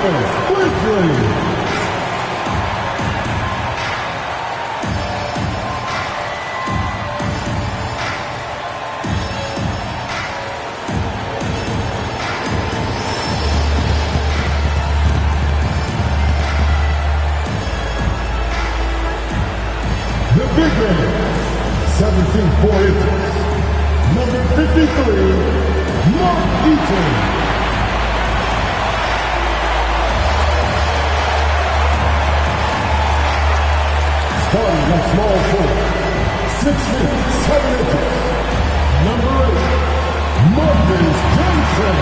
The big man, 17-4 inches, number 53, Mark Eaton. Starting at small forward, 6 feet 7 inches, number 8, Marcus Johnson.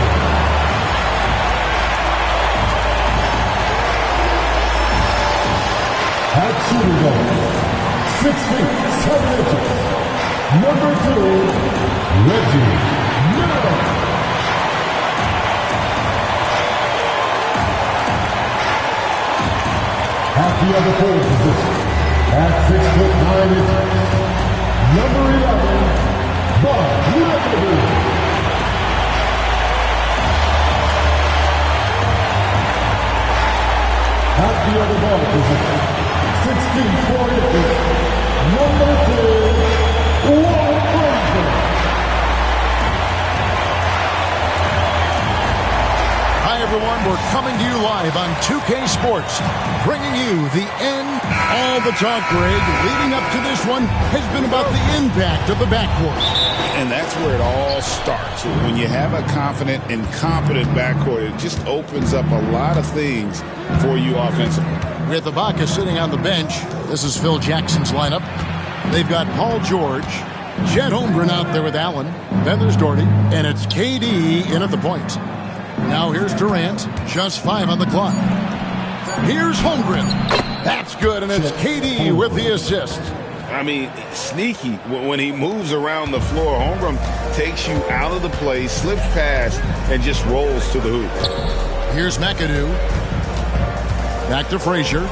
At shooting guard, 6 feet 7 inches, number 2, Reggie Miller. At the other forward position, at 6 foot 9 inches, number 11, Bob McAdoo. At the other ball position, 6 feet 4 inches, number 2, Walt Frazier. Hi, everyone. We're coming to you live on 2K Sports, bringing you the end. All the talk, Greg, leading up to this one has been about the impact of the backcourt. And that's where it all starts. When you have a confident and competent backcourt, it just opens up a lot of things for you offensively. With Ibaka sitting on the bench, this is Phil Jackson's lineup. They've got Paul George, Chet Holmgren out there with Allen, then there's Doherty, and it's KD in at the point. Now here's Durant, just 5 on the clock. Here's Holmgren. That's good, and it's KD with the assist. I mean, sneaky. When he moves around the floor, Holmgren takes you out of the play, slips past, and just rolls to the hoop. Here's McAdoo. Back to Frazier.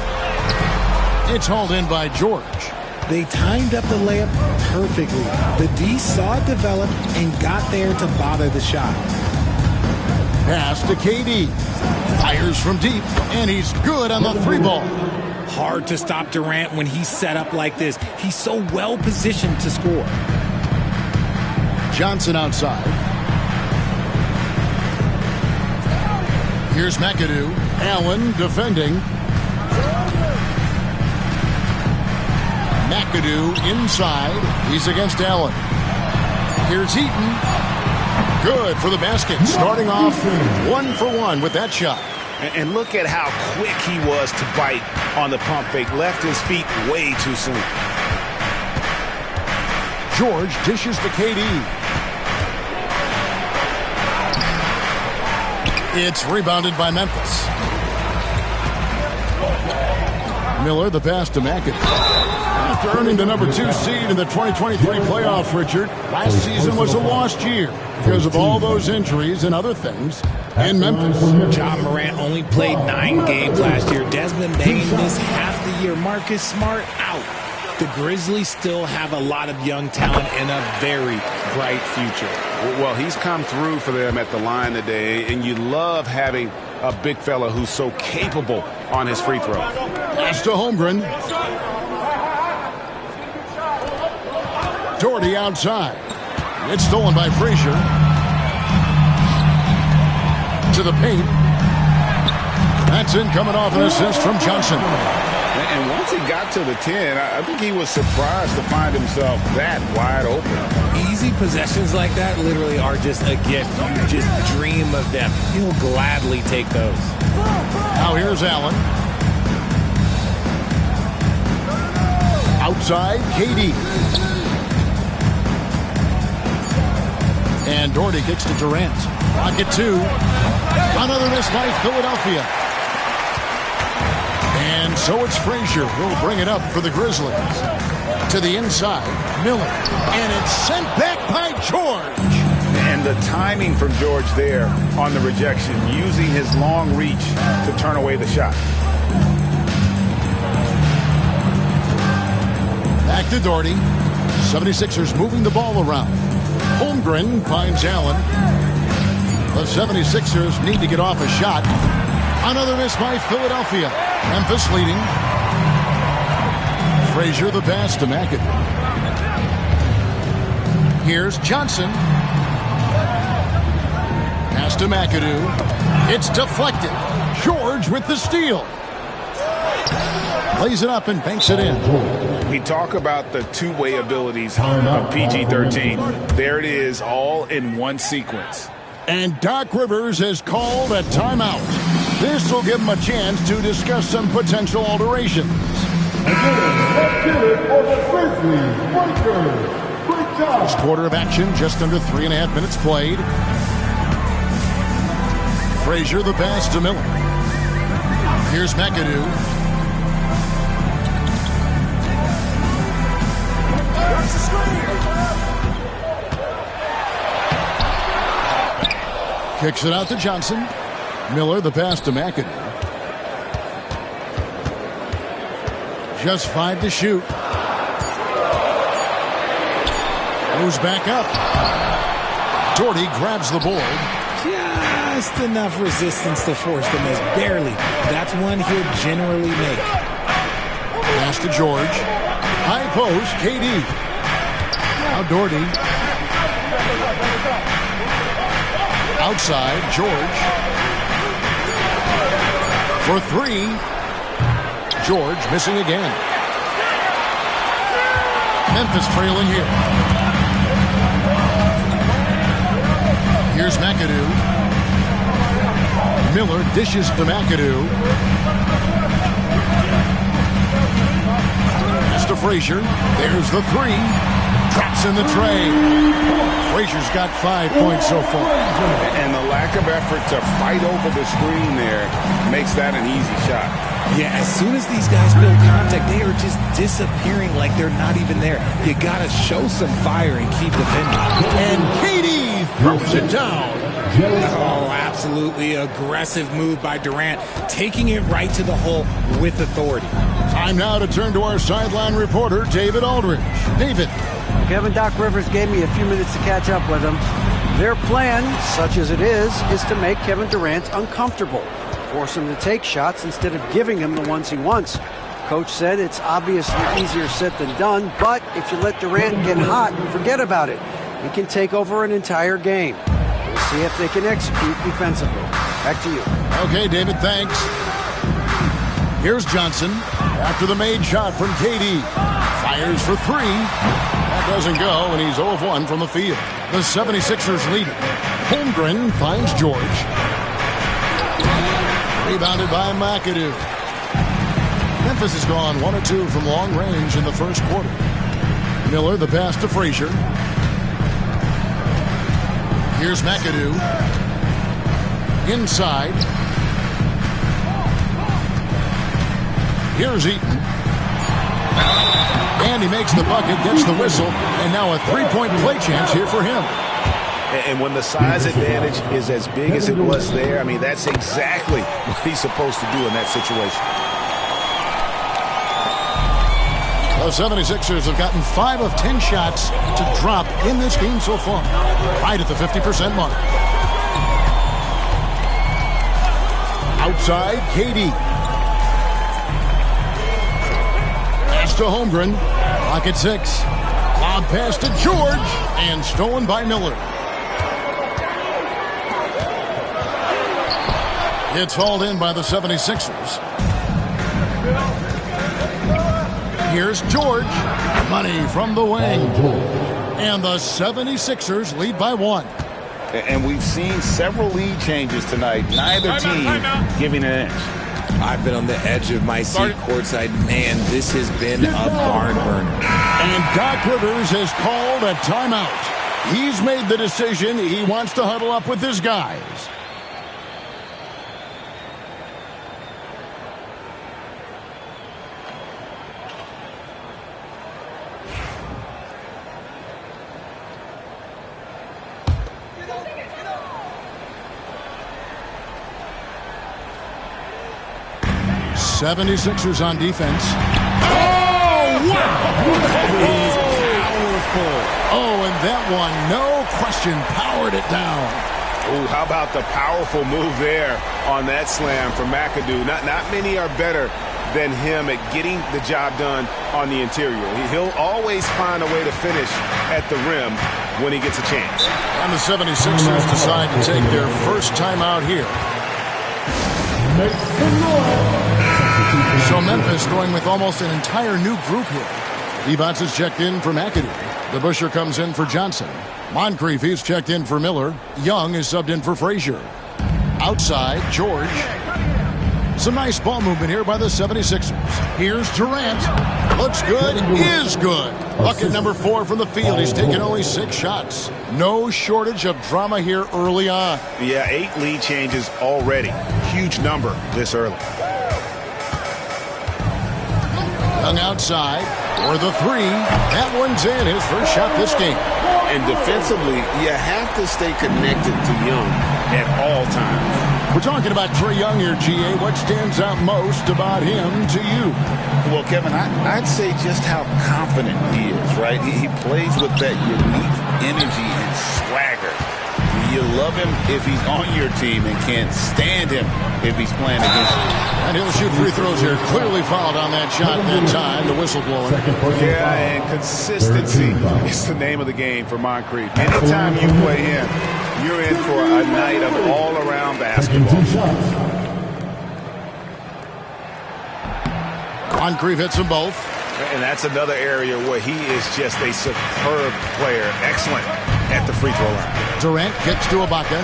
It's hauled in by George. They timed up the layup perfectly. The D saw it develop and got there to bother the shot. Pass to KD. Fires from deep, and he's good on the 3-ball. Hard to stop Durant when he's set up like this. He's so well positioned to score. Johnson outside. Here's McAdoo. Allen defending. McAdoo inside. He's against Allen. Here's Eaton. Good for the basket. Starting off 1 for 1 with that shot. And look at how quick he was to bite on the pump fake. Left his feet way too soon. George dishes to KD. It's rebounded by Memphis. Miller, the pass to McAdoo. After earning the number 2 seed in the 2023 playoffs, Richard, last season was a lost year because of all those injuries and other things in Memphis. John Morant only played 9 games last year. Desmond Bain missed half the year. Marcus Smart out. The Grizzlies still have a lot of young talent and a very bright future. Well, he's come through for them at the line today, and you love having a big fella who's so capable on his free throw. Pass to Holmgren. Doherty outside. It's stolen by Frazier. To the paint. That's in, coming off an assist from Johnson. And once he got to the 10, I think he was surprised to find himself that wide open. Easy possessions like that literally are just a gift. You just dream of them. He'll gladly take those. Now here's Allen. Outside, KD. And Doherty kicks to Durant. Rocket 2. Another miss by Philadelphia. And so it's Frazier who'll bring it up for the Grizzlies. To the inside, Miller. And it's sent back by George. And the timing from George there on the rejection, using his long reach to turn away the shot. Back to Doherty. 76ers moving the ball around. Holmgren finds Allen. The 76ers need to get off a shot. Another miss by Philadelphia. Memphis leading. Frazier the pass to McAdoo. Here's Johnson. Pass to McAdoo. It's deflected. George with the steal. Lays it up and banks it in. We talk about the two-way abilities of PG-13. There it is, all in one sequence. And Doc Rivers has called a timeout. This will give him a chance to discuss some potential alterations. Again, let's get it for the Grizzlies. Breakers. Break time. First quarter of action, just under 3.5 minutes played. Frazier the pass to Miller. Here's McAdoo. Kicks it out to Johnson. Miller the pass to McAdoo. Just 5 to shoot. Goes back up. Doherty grabs the board. Just enough resistance to force the miss. Barely. That's one he'll generally make. Pass to George. High post, KD. Now Doherty. Outside, George. For 3. George missing again. Memphis trailing here. Here's McAdoo. Miller dishes to McAdoo. Pass to Frazier. There's the 3. Drops in the tray. Frazier's got 5 points so far. And the lack of effort to fight over the screen there makes that an easy shot. Yeah, as soon as these guys build contact, they are just disappearing like they're not even there. You got to show some fire and keep defending. And KD throws it down. Oh, absolutely aggressive move by Durant, taking it right to the hole with authority. Time now to turn to our sideline reporter, David Aldridge. David. Kevin, Doc Rivers gave me a few minutes to catch up with him. Their plan, such as it is to make Kevin Durant uncomfortable. Force him to take shots instead of giving him the ones he wants. Coach said it's obviously easier said than done, but if you let Durant get hot, forget about it. He can take over an entire game. We'll see if they can execute defensively. Back to you. Okay, David, thanks. Here's Johnson after the made shot from KD. Fires for 3. That doesn't go, and he's 0 of 1 from the field. The 76ers lead it. Holmgren finds George. Rebounded by McAdoo. Memphis has gone 1 of 2 from long range in the first quarter. Miller the pass to Frazier. Here's McAdoo. Inside. Here's Eaton. And he makes the bucket, gets the whistle, and now a 3-point play chance here for him. And when the size advantage is as big as it was there, I mean, that's exactly what he's supposed to do in that situation. The 76ers have gotten 5 of 10 shots to drop in this game so far, right at the 50% mark. Outside, KD. Pass to Holmgren. Clock at 6. Lob pass to George, and stolen by Miller. It's hauled in by the 76ers. Here's George. Money from the wing. And the 76ers lead by 1. And we've seen several lead changes tonight. Neither team giving an inch. I've been on the edge of my seat courtside. Man, this has been a barn burner. And Doc Rivers has called a timeout. He's made the decision. He wants to huddle up with his guys. '76ers on defense. Oh, wow! He's powerful. Oh, and that one, no question, powered it down. Ooh, how about the powerful move there on that slam from McAdoo? Not many are better than him at getting the job done on the interior. He'll always find a way to finish at the rim when he gets a chance. And the 76ers decide to take their first time out here. So Memphis going with almost an entire new group here. Evans is checked in for McAdoo. DeBusschere comes in for Johnson. Moncrief is checked in for Miller. Young is subbed in for Frazier. Outside, George. Some nice ball movement here by the 76ers. Here's Durant. Looks good, is good. Bucket number 4 from the field. He's taken only 6 shots. No shortage of drama here early on. Yeah, 8 lead changes already. Huge number this early. Young outside for the 3. That one's in, his first shot this game. And defensively, you have to stay connected to Young at all times. We're talking about Trae Young here, GA. What stands out most about him to you? Well, Kevin, I'd say just how confident he is, right? He plays with that unique energy and swagger. You love him if he's on your team and can't stand him if he's playing against you. And he'll shoot free throws here. Clearly fouled on that shot that time. The whistle blowing. Yeah, and consistency is the name of the game for Moncrief. Anytime you play him, you're in for a night of all-around basketball. Moncrief hits them both. And that's another area where he is just a superb player. Excellent at the free throw line. Durant gets to Ibaka.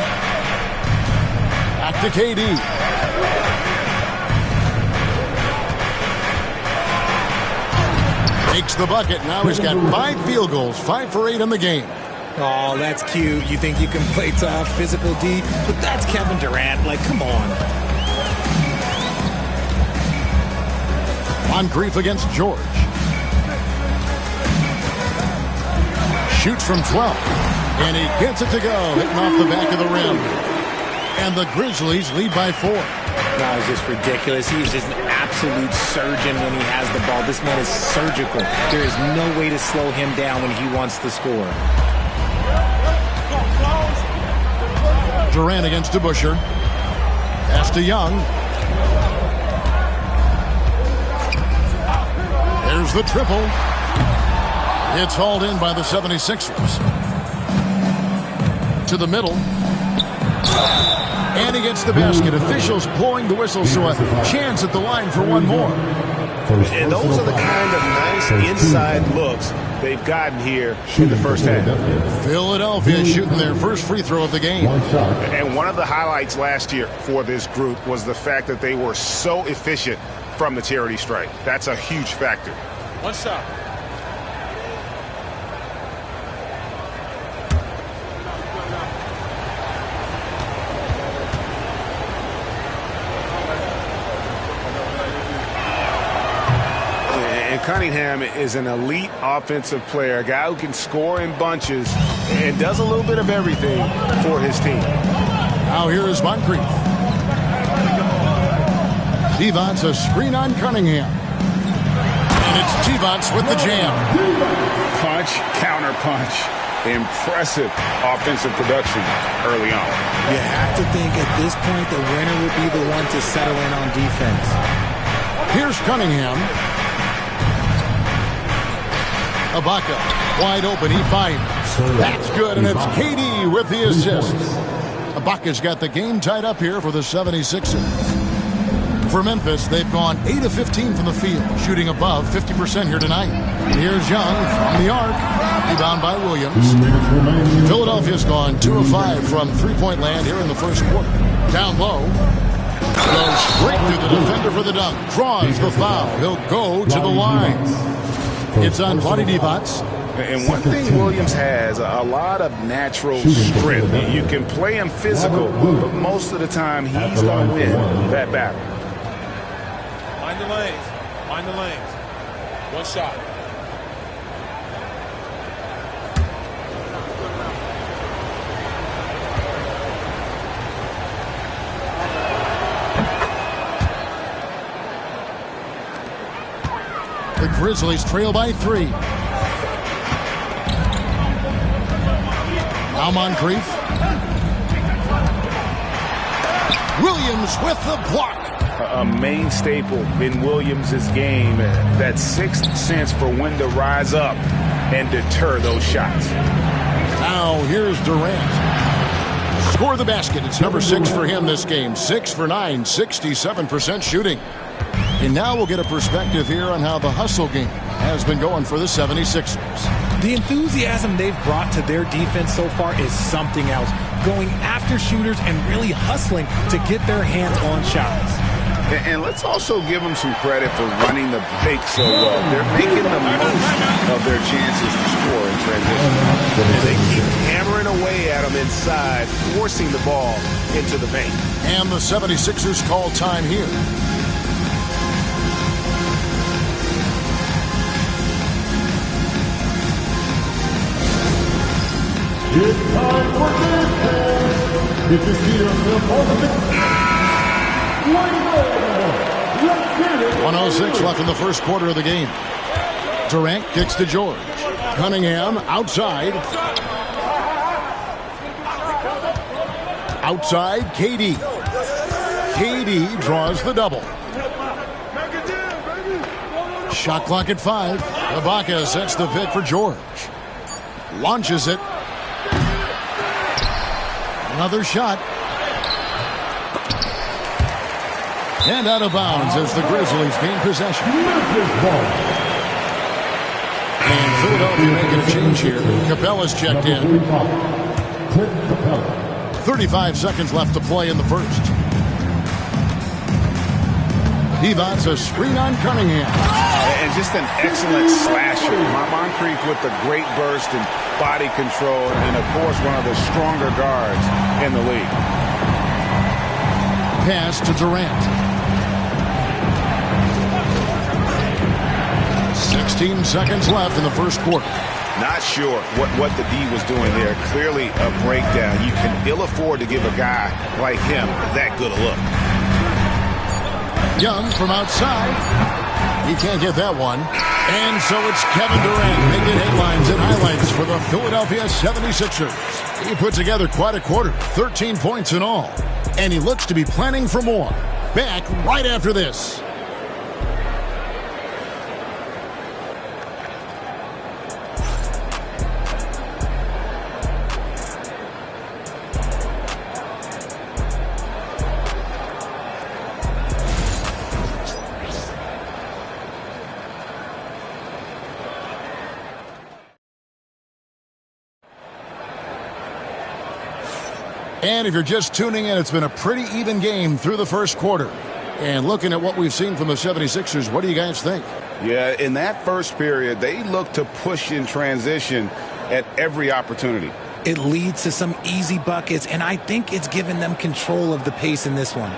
Back to KD. Takes the bucket. Now he's got 5 field goals. 5 for 8 in the game. Oh, that's cute. You think you can play tough, physical D, but that's Kevin Durant. Like, come on. Moncrief against George. Shoots from 12. And he gets it to go. Hitting off the back of the rim. And the Grizzlies lead by 4. That was just ridiculous. He's just an absolute surgeon when he has the ball. This man is surgical. There is no way to slow him down when he wants to score. Durant against DeBusschere. Pass to Young. There's the triple. It's hauled in by the 76ers. To the middle. And he gets the basket. Officials blowing the whistle, so a chance at the line for one more. And those are the kind of nice inside looks they've gotten here in the first half. Philadelphia shooting their first free throw of the game. And one of the highlights last year for this group was the fact that they were so efficient from the charity stripe. That's a huge factor. One shot. Cunningham is an elite offensive player, a guy who can score in bunches and does a little bit of everything for his team. Now here is Moncrief. Devon's a screen on Cunningham. And it's Devon's with the jam. Punch, counter punch. Impressive offensive production early on. You have to think at this point the winner will be the one to settle in on defense. Here's Cunningham. Ibaka, wide open, he fires. That's good, and it's KD with the assist. Ibaka's got the game tied up here for the 76ers. For Memphis, they've gone 8 of 15 from the field, shooting above 50% here tonight. And here's Young from the arc, rebound by Williams. Philadelphia's gone 2 of 5 from three-point land here in the first quarter. Down low, goes straight through the defender for the dunk, draws the foul. He'll go to the line. It's on Vlade Divac. And one thing Williams has, a lot of natural strength. You can play him physical, but most of the time he's going to win that battle. Mind the lanes. Mind the lanes. One shot. The Grizzlies trail by 3. Now Moncrief. Williams with the block. A main staple in Williams' game, that sixth sense for when to rise up and deter those shots. Now here's Durant. Score the basket. It's number 6 for him this game. 6 for 9, 67% shooting. And now we'll get a perspective here on how the hustle game has been going for the 76ers. The enthusiasm they've brought to their defense so far is something else. Going after shooters and really hustling to get their hands on shots. And let's also give them some credit for running the break so well. They're making the most of their chances to score in transition. And they keep hammering away at them inside, forcing the ball into the paint. And the 76ers call time here. It's time for game time. If you see yourself on 1:06 left in the first quarter of the game. Durant kicks to George. Cunningham outside. Outside, KD. KD draws the double. Shot clock at 5. Ibaka sets the pick for George. Launches it. Another shot. And out of bounds as the Grizzlies gain possession. And Philadelphia making a change here. Capella's checked in. 35 seconds left to play in the first. Divac a screen on Cunningham. And just an excellent slasher. Moncrief with the great burst and body control. And, of course, one of the stronger guards in the league. Pass to Durant. 16 seconds left in the first quarter. Not sure what the D was doing there. Clearly a breakdown. You can ill afford to give a guy like him that good a look. Young from outside. He can't get that one. And so it's Kevin Durant making headlines and highlights for the Philadelphia 76ers. He put together quite a quarter, 13 points in all. And he looks to be planning for more. Back right after this. And if you're just tuning in, it's been a pretty even game through the first quarter. And looking at what we've seen from the 76ers, what do you guys think? Yeah, in that first period, they looked to push in transition at every opportunity. It leads to some easy buckets, and I think it's given them control of the pace in this one.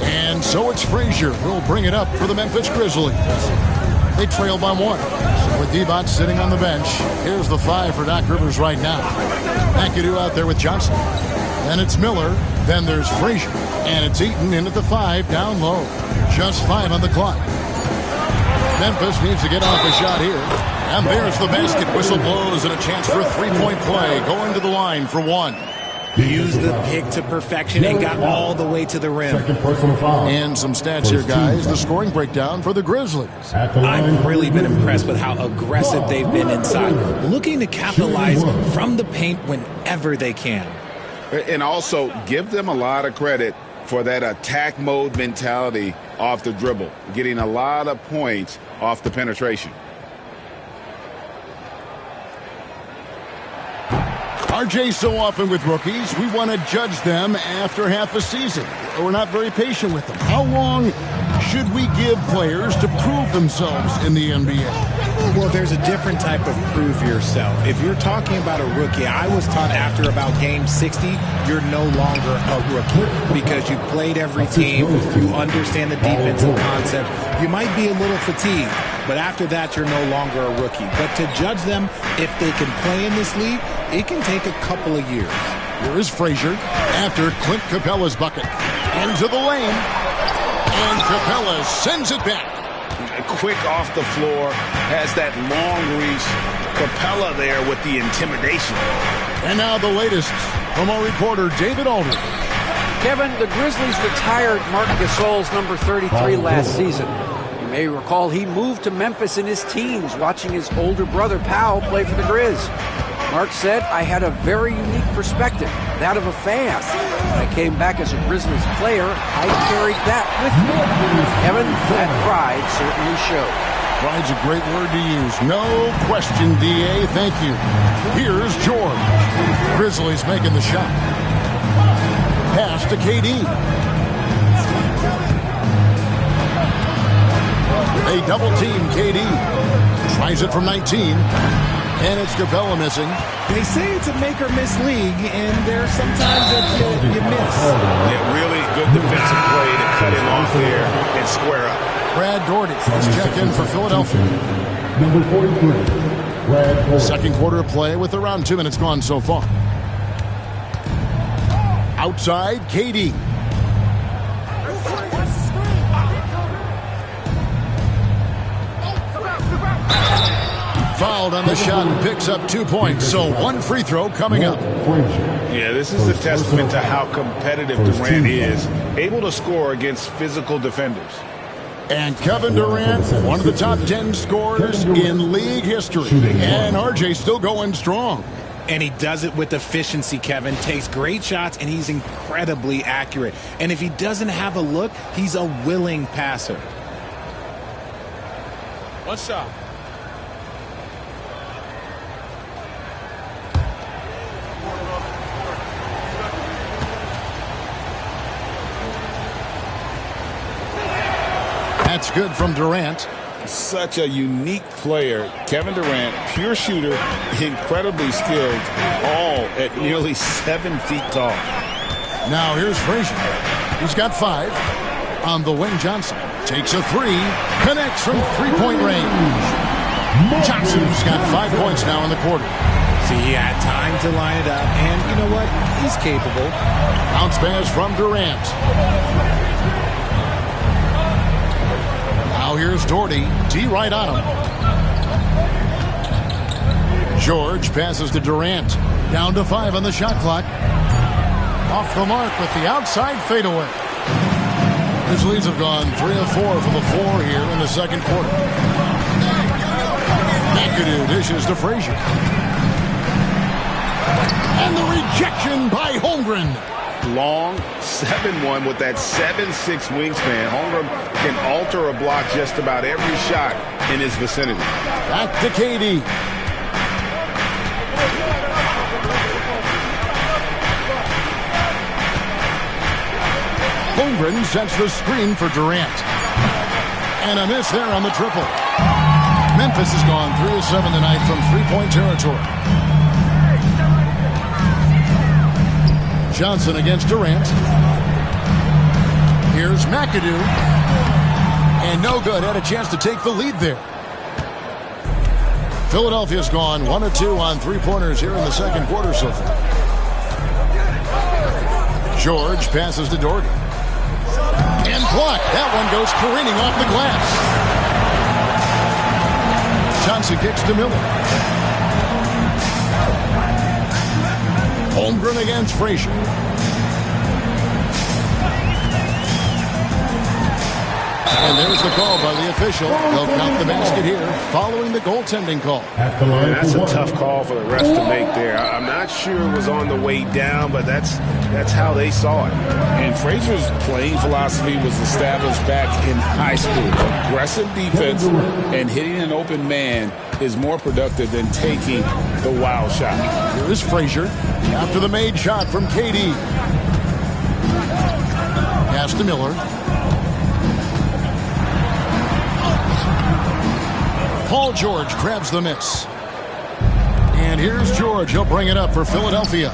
And so it's Frazier who'll bring it up for the Memphis Grizzlies. They trail by 1. With Divac sitting on the bench, here's the 5 for Doc Rivers right now. McAdoo out there with Johnson. Then it's Miller. Then there's Frazier. And it's Eaton in at the 5 down low. Just 5 on the clock. Memphis needs to get off a shot here. And there's the basket. Whistle blows and a chance for a three-point play. Going to the line for 1. Used the pick to perfection and got all the way to the rim. And some stats here, guys. The scoring breakdown for the Grizzlies. I've really been impressed with how aggressive they've been inside, looking to capitalize from the paint whenever they can. And also give them a lot of credit for that attack mode mentality off the dribble, getting a lot of points off the penetration. RJ, so often with rookies, we want to judge them after half a season. We're not very patient with them. How long should we give players to prove themselves in the NBA? Well, there's a different type of prove yourself. If you're talking about a rookie, I was taught after about game 60, you're no longer a rookie because you played every team, you understand the defensive concept. You might be a little fatigued, but after that, you're no longer a rookie. But to judge them, if they can play in this league, it can take a couple of years. Here is Frazier after Clint Capella's bucket. Into the lane. And Capella sends it back. Quick off the floor, has that long reach, Capella there with the intimidation. And now the latest from our reporter, David Alder. Kevin, the Grizzlies retired Marc Gasol's number 33 last season. You may recall he moved to Memphis in his teens, watching his older brother Powell play for the Grizz. Marc said, "I had a very unique perspective, that of a fan. When I came back as a Grizzlies player, I carried that with me." Kevin, that pride certainly showed. Pride's a great word to use. No question, D.A. Thank you. Here's George. Grizzlies making the shot. Pass to KD. They double team KD. Tries it from 19. And it's Capella missing. They say it's a make-or-miss league, and there's sometimes that you miss. Yeah, really good defensive play to cut him off there and square up. Brad Daugherty has checked in for Philadelphia. Number 43, Brad Daugherty. Second quarter of play with around 2 minutes gone so far. Outside, KD. Fouled on the shot and picks up 2 points. So one free throw coming up. Yeah, this is a testament to how competitive Durant is, able to score against physical defenders. And Kevin Durant, one of the top 10 scorers in league history. And RJ's still going strong. And he does it with efficiency, Kevin. Takes great shots, and he's incredibly accurate. And if he doesn't have a look, he's a willing passer. One shot. That's good from Durant. Such a unique player. Kevin Durant, pure shooter, incredibly skilled, all at nearly 7 feet tall. Now here's Frazier. He's got 5. On the wing, Johnson takes a 3. Connects from three-point range. Johnson's got 5 points now in the quarter. See, he had time to line it up, and you know what? He's capable. Bounce pass from Durant. Now here's Daugherty. D right on him. George passes to Durant. Down to 5 on the shot clock. Off the mark with the outside fadeaway. Grizzlies have gone 3 of 4 from the floor here in the second quarter. McAdoo dishes to Frazier. And the rejection by Holmgren. Long 7-1 with that 7'6" wingspan. Holmgren can alter a block just about every shot in his vicinity. Back to KD. Holmgren sets the screen for Durant. And a miss there on the triple. Memphis has gone 3 of 7 tonight from three-point territory. Johnson against Durant. Here's McAdoo. And no good. Had a chance to take the lead there. Philadelphia's gone 1 of 2 on three-pointers here in the second quarter so far. George passes to Daugherty. And blocked. That one goes careening off the glass. Johnson kicks to Miller. Holmgren against Frazier. And there's the call by the official. They'll count the basket here following the goaltending call. At the line, That's a tough call for the refs to make there. I'm not sure it was on the way down, but that's how they saw it. And Frazier's playing philosophy was established back in high school. Aggressive defense and hitting an open man is more productive than taking the wild shot. Here is Frazier after the made shot from KD. Pass to Miller. Paul George grabs the miss. And here's George. He'll bring it up for Philadelphia.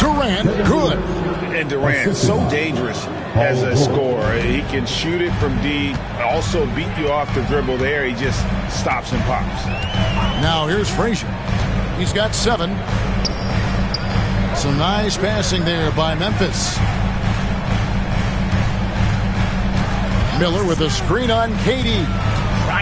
Durant, good. And Durant, so dangerous as a scorer. He can shoot it from D, also beat you off the dribble there. He just stops and pops. Now here's Frazier. He's got 7. Some nice passing there by Memphis. Miller with a screen on KD.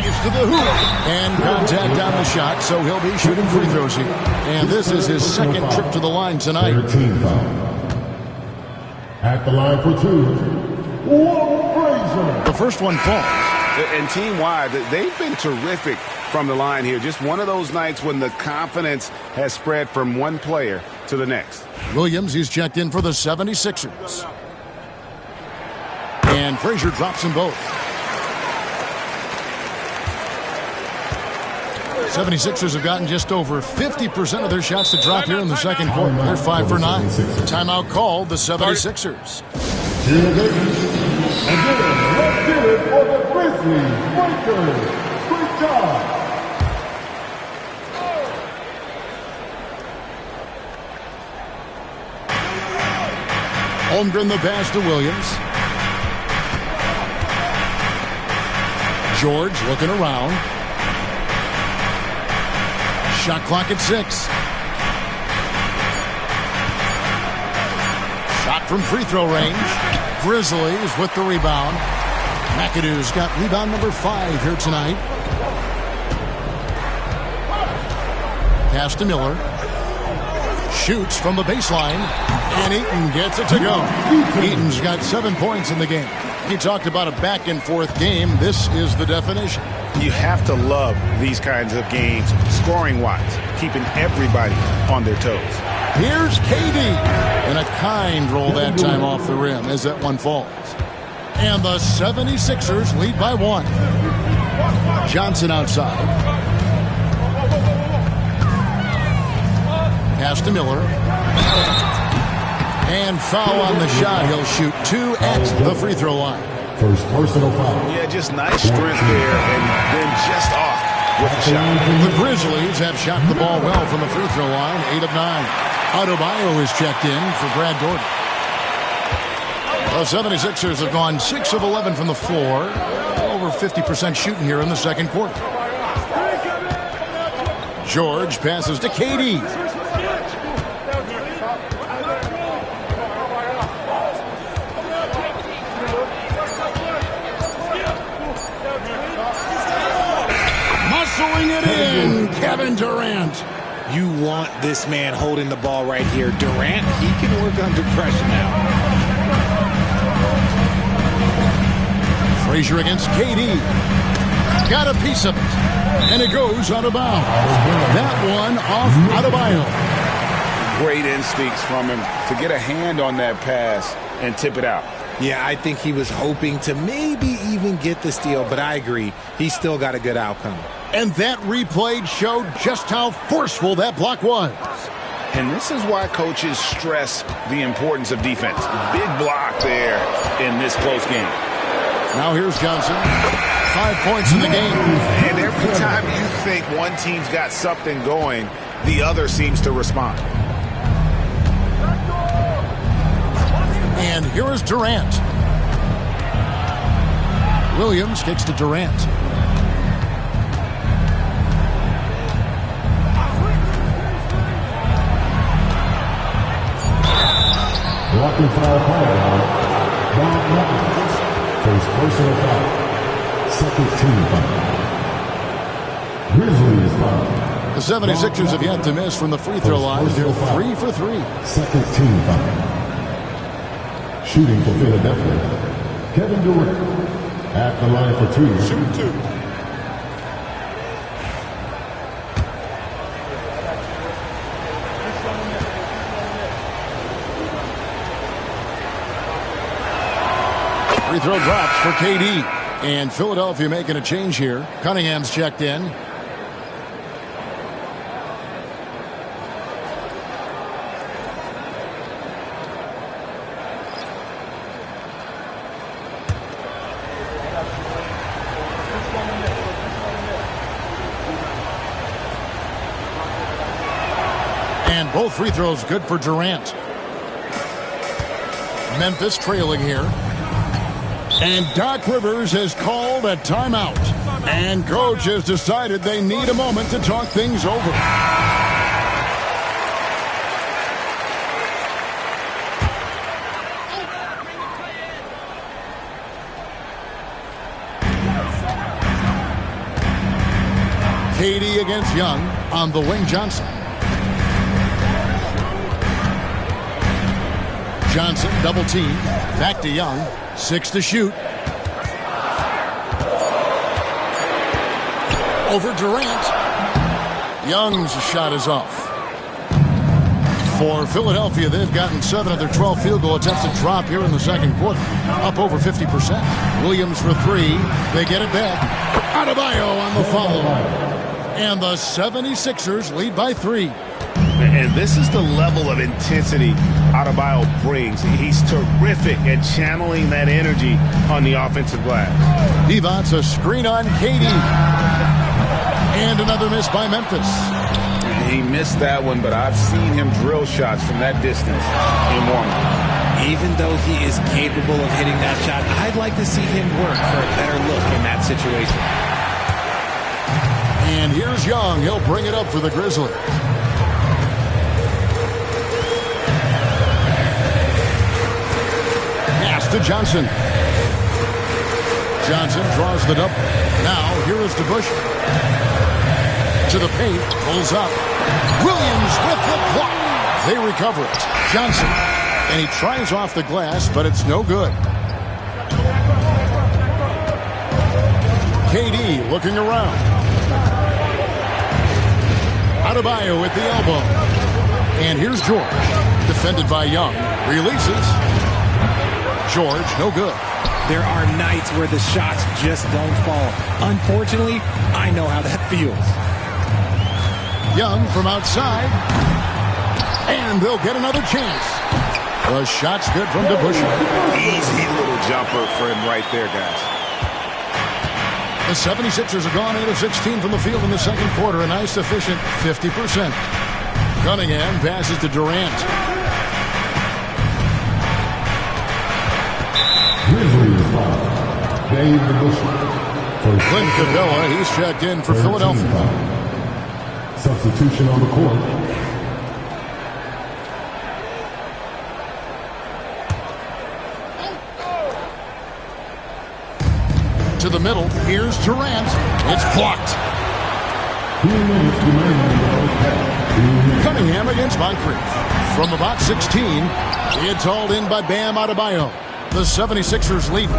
Drives to the hoop. And contact on the shot, so he'll be shooting free throws here. And this is his second trip to the line tonight. Team foul. At the line for two, Walt Frazier. The first one falls. And team-wide, they've been terrific from the line here. Just one of those nights when the confidence has spread from one player to the next. Williams, he's checked in for the 76ers. And Frazier drops them both. 76ers have gotten just over 50% of their shots to drop here in the second quarter. They're 5 for 9. Timeout called, the 76ers. Again, let's get it for the Grizzlies Breakers. Great job. Holmgren the pass to Williams. George looking around. Shot clock at 6. Shot from free throw range. Grizzlies with the rebound. McAdoo's got rebound number 5 here tonight. Pass to Miller. Shoots from the baseline. And Eaton gets it to go. Eaton's got 7 points in the game. He talked about a back-and-forth game. This is the definition. You have to love these kinds of games, scoring-wise, keeping everybody on their toes. Here's KD. And a kind roll that time off the rim as that one falls. And the 76ers lead by 1. Johnson outside. Pass to Miller. And foul on the shot. He'll shoot 2 at the free throw line. First personal foul. Yeah, just nice strength there and then just off with the shot. The Grizzlies have shot the ball well from the free throw line, 8 of 9. Adebayo is checked in for Brad Gordon. The 76ers have gone 6 of 11 from the floor. Over 50% shooting here in the second quarter. George passes to KD. Muscling it in, Kevin Durant. You want this man holding the ball right here. Durant, he can work under pressure now. Frazier against KD. Got a piece of it. And it goes out of bounds. That one off Adebayo. Great instincts from him to get a hand on that pass and tip it out. Yeah, I think he was hoping to maybe even get the steal, but I agree. He still got a good outcome. And that replay showed just how forceful that block was. And this is why coaches stress the importance of defense. Big block there in this close game. Now here's Johnson. 5 points in the game. And every time you think one team's got something going, the other seems to respond. And here is Durant. Williams kicks to Durant. Blocking foul called. First personal foul. Second team foul. Grizzlies foul. The 76ers have yet to miss from the free throw line. They're 3 for 3. Second team foul. Shooting for Philadelphia, Kevin Durant. At the line for 2. Shoot 2. Free throw drops for KD. And Philadelphia making a change here. Cunningham's checked in. And both free throws good for Durant. Memphis trailing here. And Doc Rivers has called a timeout. And coach has decided they need a moment to talk things over. KD against Young on the wing. Johnson. Johnson double team. Back to Young. 6 to shoot. Over Durant. Young's shot is off. For Philadelphia, they've gotten 7 of their 12 field goal attempts to drop here in the second quarter. Up over 50%. Williams for 3. They get it back. Adebayo on the follow. And the 76ers lead by 3. And this is the level of intensity Adebayo brings. He's terrific at channeling that energy on the offensive glass. Divac a screen on KD. And another miss by Memphis. He missed that one, but I've seen him drill shots from that distance in warm-up. Even though he is capable of hitting that shot, I'd like to see him work for a better look in that situation. And here's Young. He'll bring it up for the Grizzlies. Pass to Johnson. Johnson draws the double. Now here is DeBush. To the paint, pulls up. Williams with the block. They recover it. Johnson, and he tries off the glass, but it's no good. KD looking around. Adebayo with the elbow. And here's George. Defended by Young. Releases. George, no good. There are nights where the shots just don't fall. Unfortunately, I know how that feels. Young from outside. And they'll get another chance. The shot's good from DeBush. Easy little jumper for him right there, guys. The 76ers are gone 8 of 16 from the field in the second quarter. A nice efficient 50%. Cunningham passes to Durant. Clint Capella, he's checked in for Philadelphia. Substitution on the court. To the middle, here's Durant. It's blocked. 2 minutes remaining in the first half. Cunningham against Moncrief. From about 16, it's hauled in by Bam Adebayo. The 76ers lead.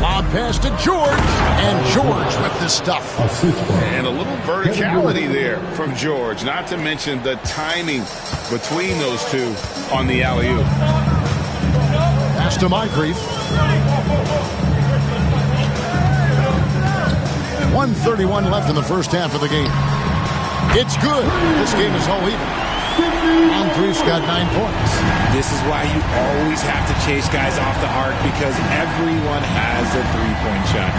Lob pass to George, and George with the stuff. And a little verticality there from George, not to mention the timing between those two on the alley-oop. Pass to Moncrief. 1:31 left in the first half of the game. It's good. This game is all even. Moncrief's got 9 points. This is why you always have to chase guys off the arc, because everyone has a three-point shot.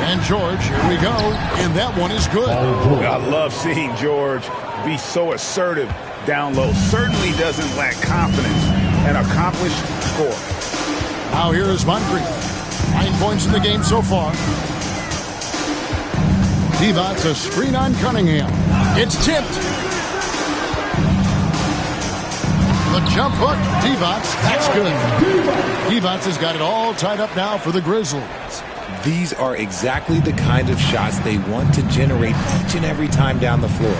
And George, here we go. And that one is good. I love seeing George be so assertive down low. Certainly doesn't lack confidence. An accomplished score. Now here is Moncrief. 9 points in the game so far. Divac a screen on Cunningham. It's tipped. The jump hook. Divac. That's good. Divac has got it all tied up now for the Grizzlies. These are exactly the kind of shots they want to generate each and every time down the floor.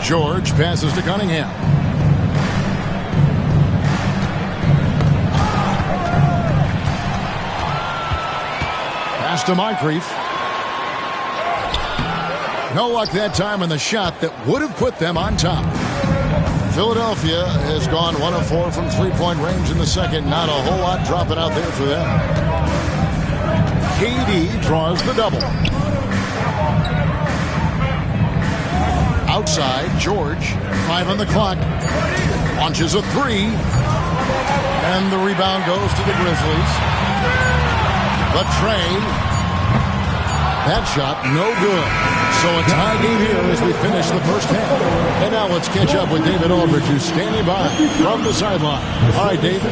George passes to Cunningham. Pass to Moncrief. No luck that time on the shot that would have put them on top. Philadelphia has gone 1 of 4 from three-point range in the second. Not a whole lot dropping out there for them. KD draws the double. Outside, George, 5 on the clock. Launches a 3. And the rebound goes to the Grizzlies. But Trey, that shot, no good. So a tie game here as we finish the first half. And now let's catch up with David Aldridge, who's standing by from the sideline. All right, David.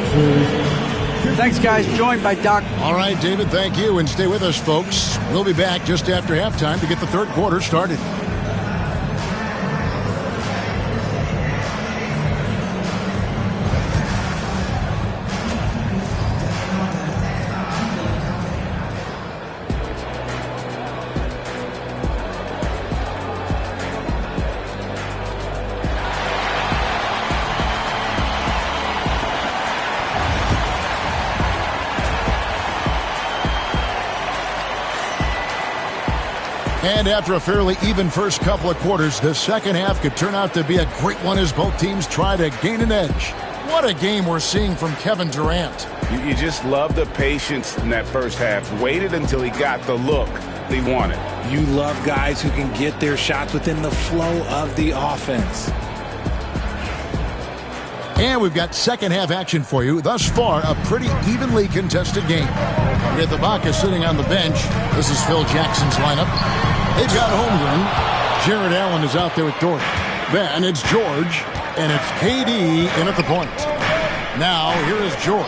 Thanks, guys. Joined by Doc. All right, David, thank you. And stay with us, folks. We'll be back just after halftime to get the third quarter started. And after a fairly even first couple of quarters, the second half could turn out to be a great one as both teams try to gain an edge. What a game we're seeing from Kevin Durant. You just love the patience in that first half. Waited until he got the look he wanted. You love guys who can get their shots within the flow of the offense. And we've got second half action for you. Thus far, a pretty evenly contested game. We have Ibaka sitting on the bench. This is Phil Jackson's lineup. They've got Holmgren. Jared Allen is out there with Dort. Then it's George, and it's KD in at the point. Now, here is George.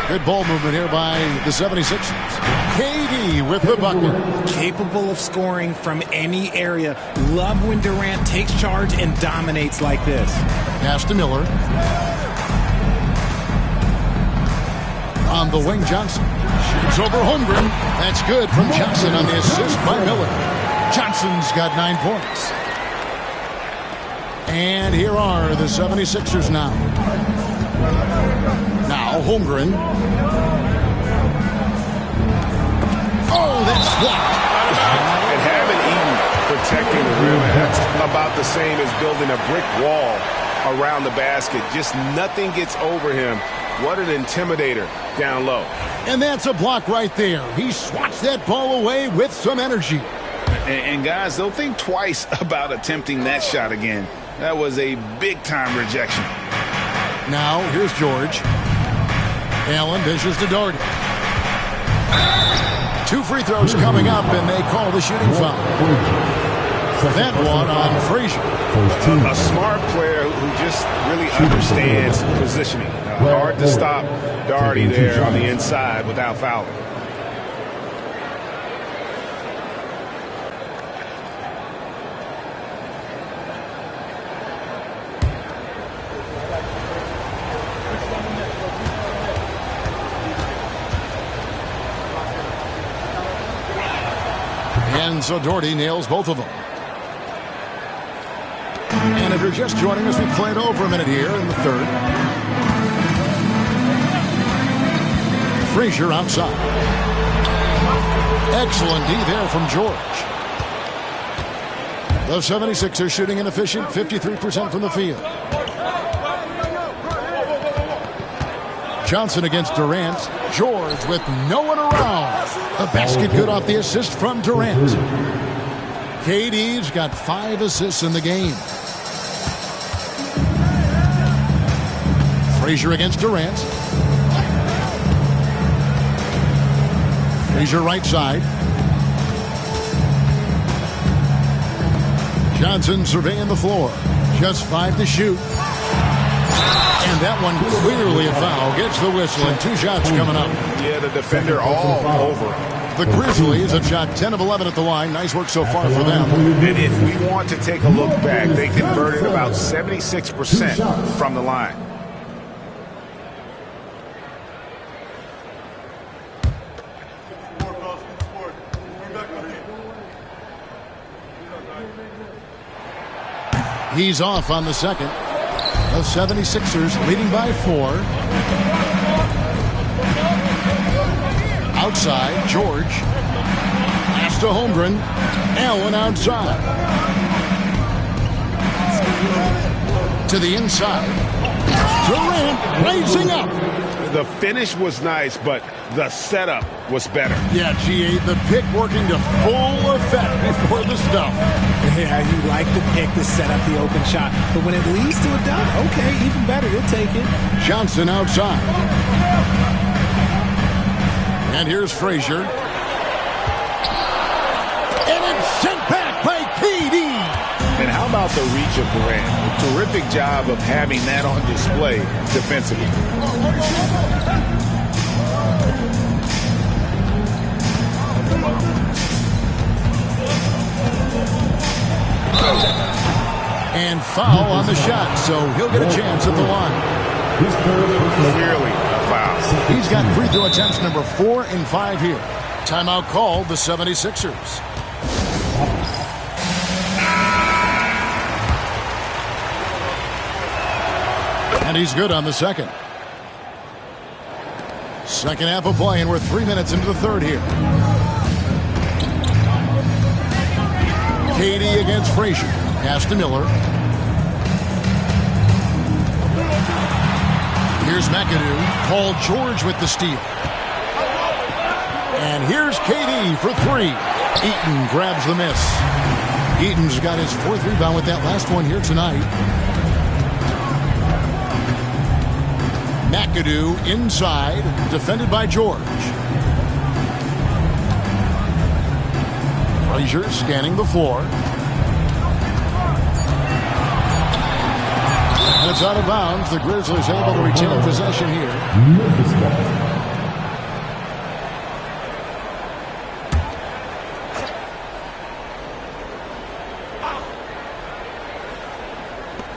Good ball movement here by the 76ers. KD with the bucket. Capable of scoring from any area. Love when Durant takes charge and dominates like this. Pass to Miller. On the wing, Johnson. Shoots over Holmgren. That's good from Johnson on the assist by Miller. Johnson's got 9 points. And here are the 76ers now. Now Holmgren. Oh, that's blocked. And having Eaton protecting the rim, that's about the same as building a brick wall around the basket. Just nothing gets over him. What an intimidator down low. And that's a block right there. He swats that ball away with some energy. And guys, don't think twice about attempting that shot again. That was a big-time rejection. Now, here's George. Allen dishes to Doherty. 2 free throws coming up, and they call the shooting foul. That one on Frazier. A smart player who just really understands positioning. Hard to stop Doherty there on the inside without fouling. And so Doherty nails both of them. And if you're just joining us, we played over a minute here in the third. Frazier outside. Excellent D there from George. The 76ers shooting an efficient 53% from the field. Johnson against Durant. George with no one around. The basket good off the assist from Durant. KD's got 5 assists in the game. Frazier against Durant. Frazier right side. Johnson surveying the floor. Just 5 to shoot. And that one clearly a foul. Gets the whistle and 2 shots coming up. Yeah, the defender all over. The Grizzlies have shot 10 of 11 at the line. Nice work so far for them. And if we want to take a look back, they converted about 76% from the line. He's off on the second. The 76ers leading by 4. Outside, George. Pass to Holmgren. Allen outside. To the inside. Durant raising up. The finish was nice, but the setup was better. Yeah, G8, the pick working to full effect before the stuff. Yeah, you like the pick to set up the open shot. But when it leads to a dunk, okay, even better, you'll take it. Johnson outside. And here's Frazier. And it's sent back by KD. And how about the reach of Durant? A terrific job of having that on display defensively. And foul on the shot, so he'll get a chance at the line. Clearly a foul. He's got free throw attempts number 4 and 5 here. Timeout called the 76ers. And he's good on the second. Second half of play, and we're 3 minutes into the third here. KD against Frazier. Pass to Miller. Here's McAdoo. Paul George with the steal. And here's KD for three. Eaton grabs the miss. Eaton's got his fourth rebound with that last one here tonight. McAdoo inside, defended by George. Frazier scanning the floor. And it's out of bounds. The Grizzlies able to retain possession here.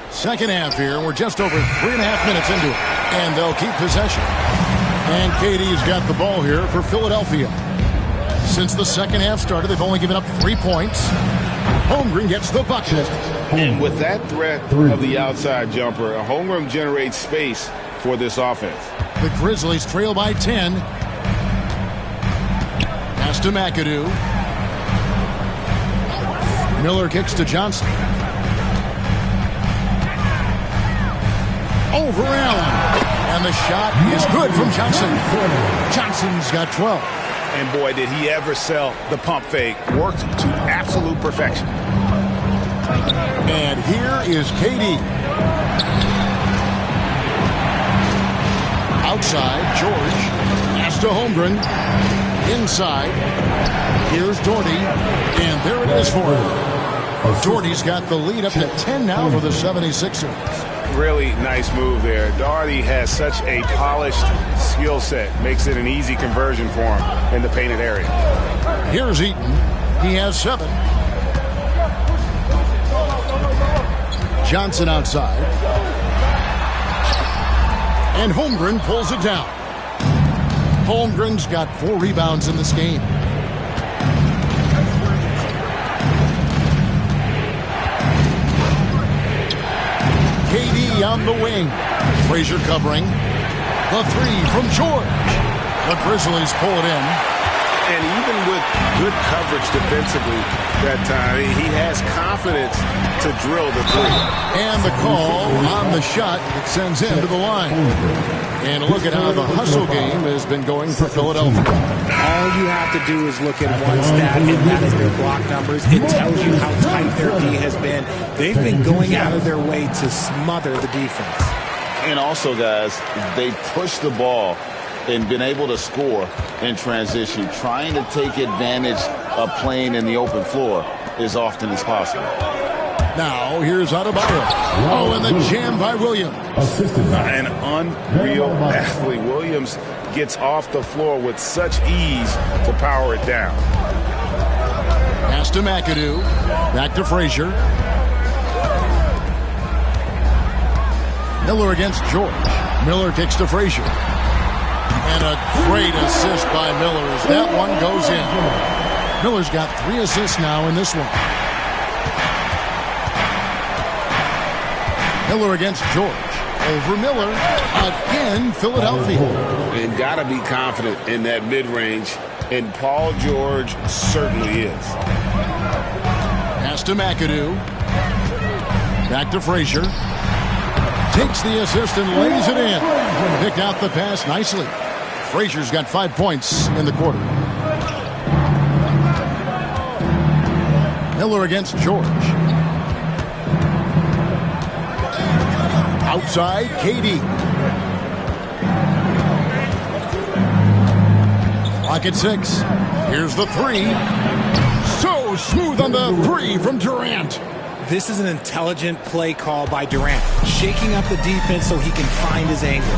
Second half here, and we're just over 3.5 minutes into it. And they'll keep possession. And KD's got the ball here for Philadelphia. Since the second half started, they've only given up 3 points. Holmgren gets the bucket. And with that threat of the outside jumper, Holmgren generates space for this offense. The Grizzlies trail by 10. Pass to McAdoo. Miller kicks to Johnson. Over Allen. And the shot is good from Johnson. Johnson's got 12. And boy, did he ever sell the pump fake. Worked to absolute perfection. And here is KD. Outside, George. Pass to Holmgren. Inside. Here's Doherty. And there it is for him. Doherty's got the lead up to 10 now for the 76ers. Really nice move there. Doherty has such a polished skill set. Makes it an easy conversion for him in the painted area. Here's Eaton. He has 7. Johnson outside. And Holmgren pulls it down. Holmgren's got 4 rebounds in this game. KD on the wing. Frazier covering. The 3 from George. The Grizzlies pull it in. And even with good coverage defensively that time, he has confidence to drill the 3. And the call on the shot that sends him to the line. And look at how the hustle game has been going for Philadelphia. All you have to do is look at one stat, and that is their block numbers. It tells you how tight their D has been. They've been going out of their way to smother the defense. And also, guys, they push the ball and been able to score in transition, trying to take advantage of playing in the open floor as often as possible. Now, here's Adebayo. Oh, and the jam by Williams. An unreal athlete. Williams gets off the floor with such ease to power it down. Pass to McAdoo. Back to Frazier. Miller against George. Miller kicks to Frazier. And a great assist by Miller as that one goes in. Miller's got 3 assists now in this one. Miller against George. Over Miller. Again, Philadelphia. And got to be confident in that mid-range. And Paul George certainly is. Pass to McAdoo. Back to Frazier. Takes the assist and lays it in. Picked out the pass nicely. Frazier's got 5 points in the quarter. Miller against George. Outside, KD. Clock at 6. Here's the 3. So smooth on the 3 from Durant. This is an intelligent play call by Durant, shaking up the defense so he can find his angle.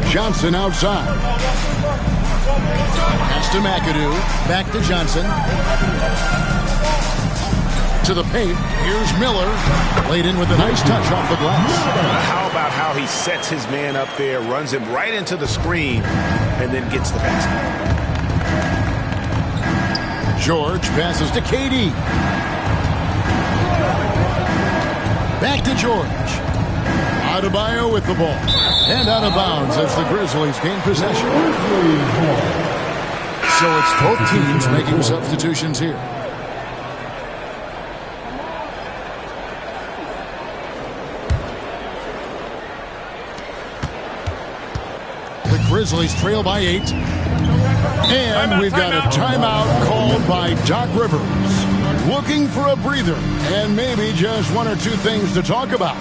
Johnson outside. Pass to McAdoo. Back to Johnson. To the paint. Here's Miller. Laid in with a nice touch off the glass. How about how he sets his man up there, runs him right into the screen, and then gets the basket. George passes to KD. Back to George. Adebayo with the ball. And out of bounds as the Grizzlies gain possession. So it's both teams making substitutions here. Grizzlies trail by 8. And we've got a timeout called by Doc Rivers. Looking for a breather and maybe just one or two things to talk about.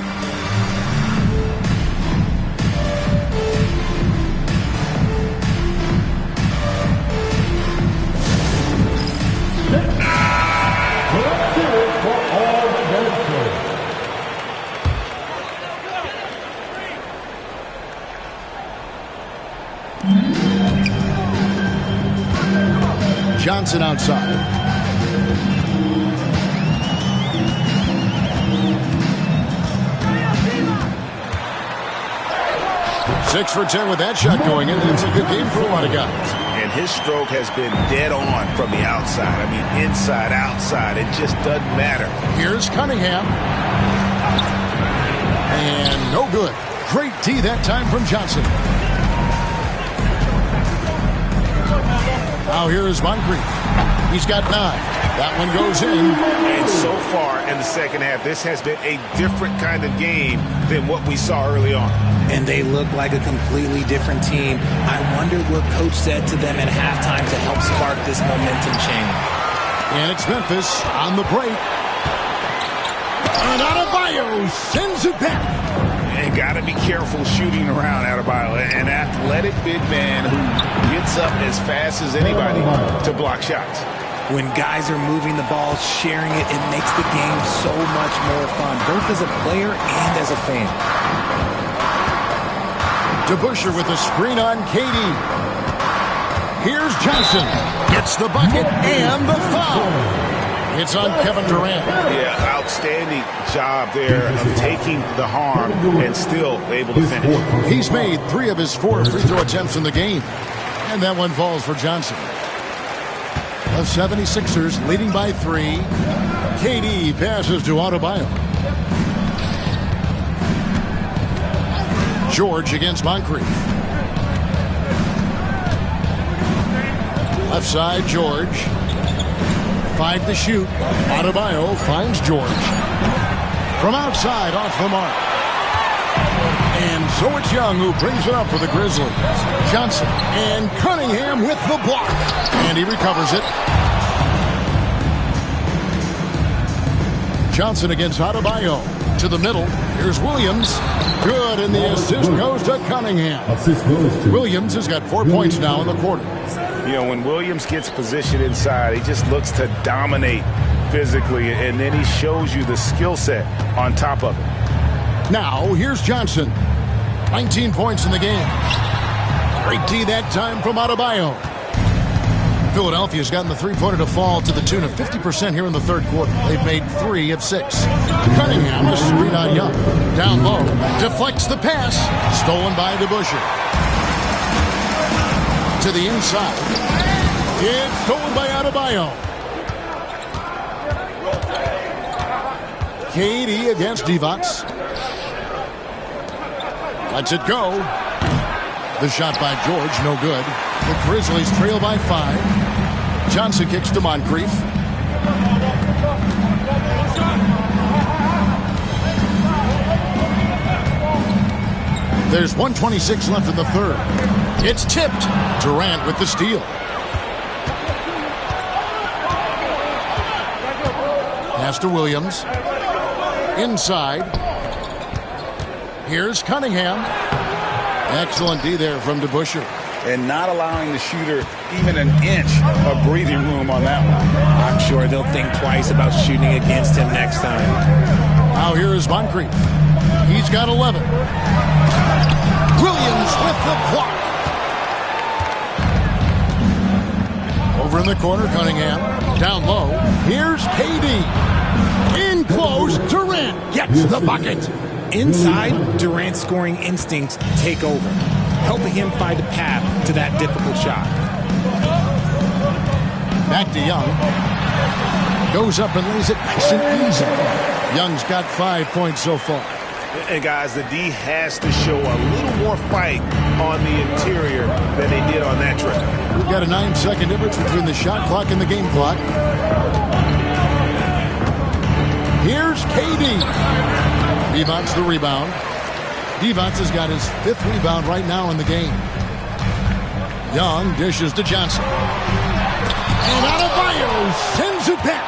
Johnson outside. Six for 10 with that shot going in. It's a good game for a lot of guys. And his stroke has been dead on from the outside. I mean, inside, outside. It just doesn't matter. Here's Cunningham. And no good. Great D that time from Johnson. Now here's Moncrief. He's got 9. That one goes in. And so far in the second half, this has been a different kind of game than what we saw early on. And they look like a completely different team. I wonder what Coach said to them at halftime to help spark this momentum change. And it's Memphis on the break. And Adebayo sends it back. And got to be careful shooting around Adebayo, an athletic big man who gets up as fast as anybody to block shots. When guys are moving the ball, sharing it, it makes the game so much more fun, both as a player and as a fan. DeBusschere with the screen on KD. Here's Johnson. Gets the bucket and the foul. It's on Kevin Durant. Yeah, outstanding job there of taking the harm and still able to finish. He's made 3 of his 4 free throw attempts in the game. And that one falls for Johnson. The 76ers leading by 3. KD passes to Adebayo. George against Moncrief. Left side, George. 5 to shoot. Adebayo finds George. From outside, off the mark. And so it's Young who brings it up for the Grizzlies. Johnson and Cunningham with the block. And he recovers it. Johnson against Adebayo. To the middle. Here's Williams. Good, and the assist goes to Cunningham. Williams has got 4 points now in the quarter. You know, when Williams gets positioned inside, he just looks to dominate physically, and then he shows you the skill set on top of it. Now, here's Johnson. 19 points in the game. Great D that time from Adebayo. Philadelphia's gotten the three-pointer to fall to the tune of 50% here in the third quarter. They've made 3 of 6. Cunningham, a screen on Young. Down low, deflects the pass. Stolen by DeBusschere. To the inside. It's stolen by Adebayo. KD against Divac. Lets it go. The shot by George, no good. The Grizzlies trail by 5. Johnson kicks to Moncrief. There's 1:26 left in the third. It's tipped. Durant with the steal. Pass to Williams. Inside. Here's Cunningham. Excellent D there from DeBusschere. And not allowing the shooter even an inch of breathing room on that one. I'm sure they'll think twice about shooting against him next time. Now here is Moncrief. He's got 11. Williams with the block. Over in the corner, Cunningham. Down low. Here's KD. In close, Durant gets the bucket. Inside, Durant's scoring instincts take over, helping him find a path to that difficult shot. Back to Young. Goes up and lays it nice and easy. Young's got 5 points so far. And guys, the D has to show a little more fight on the interior than they did on that trip. We've got a 9-second difference between the shot clock and the game clock. Here's KD. Divac the rebound. Divac has got his 5th rebound right now in the game. Young dishes to Johnson. And Adebayo sends it back.